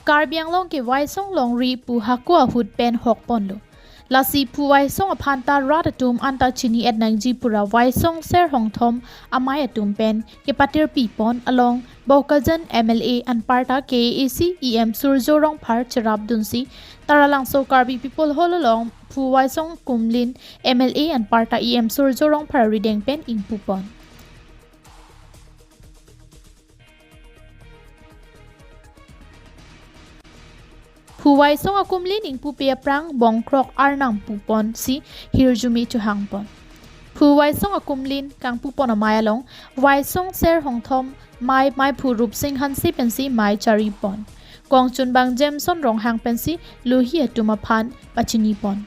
Karbi long ke Waisong long ri pu hakua hut pen hok pon lo. Lasi pu Waisong apanta ratatum anta chini et nangji pura Waisong ser hong thom amaya tum pen ke patir pi pon along Baukajan MLA an parta KAC EM Surjo Rongphar Cherab Dunsi Taralangso Karbi people hol along pu Waisong Kumlin MLA an parta EM Surjo Rongphar rideng pen ing pupon. Huwai song akumlin ing pupia prang bongkrok arnam pupon si hirjumi chuhangpon. Huwai song akumlin kang pupon amayalong Waisong ser hongthom mai phurup sing hansi pensi mai charipon. Kongchun bang Jameson ronghang pensi luhi atumaphan pachinipon.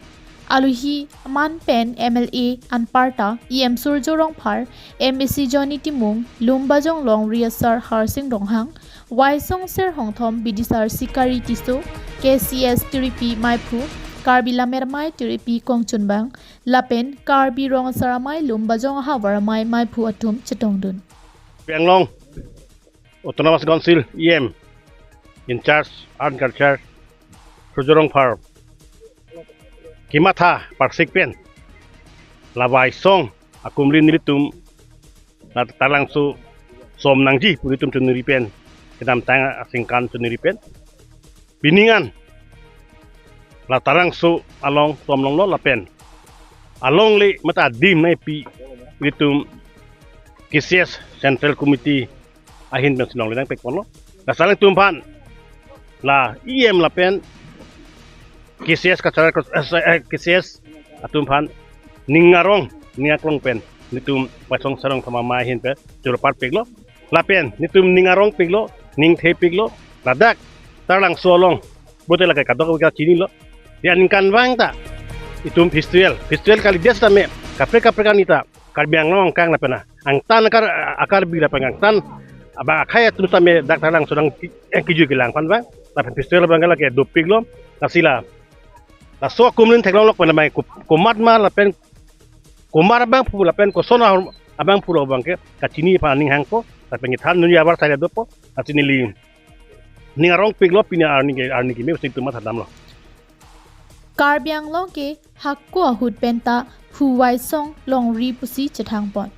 Aluhi man pen MLA anparta EM Surjo Rongphar MBC Johnny Timung Lumbajong long riasar harsing ronghang Waisong ser hongthom bidisar sikari tiso KCS tiripi maipu Karbi lamermai tiripi kongchunbang lapen Karbi rong saramai lumbajong hawaramai maipu atum chetongdun. Penglong Autonomous Council EM in charge Art and Culture Surjo Rongphar Kimatha parsik pen la Waisong akumlin nilitum na Taralangso som nangji pulitum tunuri pen kedam tanga asingkan tunuri pen biningan la Taralangso along som long lo la pen along le mata dim nai pi pulitum KCS Central Committee ahin ben sinong le nang pek pono la salang tumpan la EM la pen KCS KCS atumpan ningarong pen nitum Waisong sarong tamama hin pe jurpat piglo lapen nitum ningarong piglo ning the piglo ladak Taralangso long bote la kadok ka chini lo ya ningkan wang ta itum festival kali des ta me kapre kanita karbiang long kang la pena ang tan akar bi la pengang tan aba khaya tu ta me dak Taralangso dang kiju gilang pan bang lapen festival bangala ke do piglo kasila la so kumlin teklong lok penamai kumat ma la pen kumar bang pu la pen ko sona abang pu lo bang ke kachini pa ning hang ko la pen than nu ya bar sa do po atini li ningarong piglo pina arni ki me usik tu mat hadam lo Karbiang long ke hakko hut penta Huwai song long ri pusi chetangpon.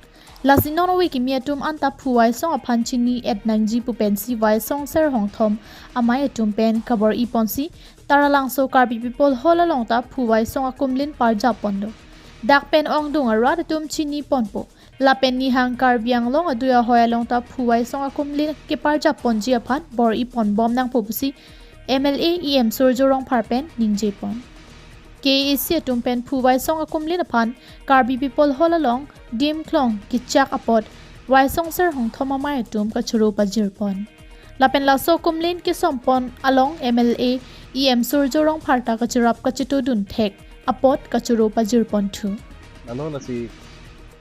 Lasinon wiki miatum anta Huwai song aphanchini et nangji pu pensi Waisong ser hongthom amaya tum pen kabor iponsi Taralangso Karbi people hola long ta Huwai song akumlin parja pondo. Dak pen ong dung arad tum chini ponpo. La pen ni hang Karbiang long aduya hoya long ta Huwai song akumlin ke parja ponji aphan bor ipon bom nang pupusi MLA EM Surjo Rongphar pen ningje pon. KAC atum pen Huwai song akumlin aphan Karbi people hola long dim klong kichak apot Waisong ser hongthom amaya tum kachuro pajir pon. Lapen laso kumlin ki sompon along MLA EM Surjo Rongphar ta kachirap kachito dun thek apot kachuro pajir pon thu. Ano na si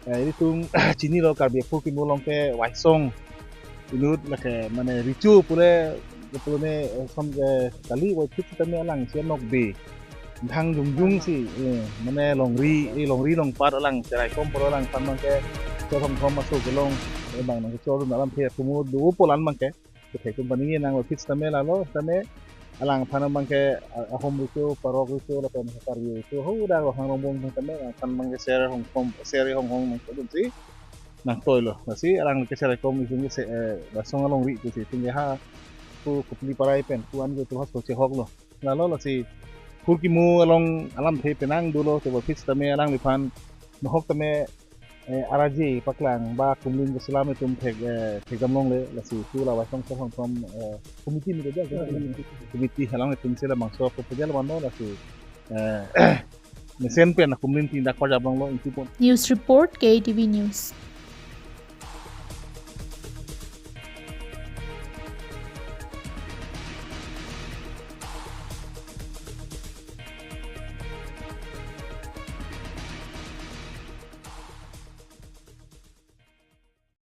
itung chini lo Karbi pu ki mulong ke Waisong inut na ke mane ricu pure pure som kali wa kit ta me lang sia nok be thang jung si mane long par lang cerai kom por lang pan mang ke cho thom masuk ke long bang nang cho dun alam phe kumu du polan mang ke ke company nang office ta me la lo ta me alang panam mang ke ahom ricu parok ricu la pen Karbi ricu ho da ro hang rombong ta me kan mang ke share hong mang ke dun si nang toy lo si alang ke share kom isung ke Waisong along ri tu si tingge ha ku kupli parai pen ku an tu has ko che hok lo la lo la si Hukimu along alam the penang dulo te office tame alang lipan mohok tame araji paklang ba kumlin ke selama tum thegam le la si tu la Waisong sa hong from committee ni ja committee halang tum sila mangso ko pejal mano la si mesen pen kumlin tindak pajab long lo inti pon. News report KTV News.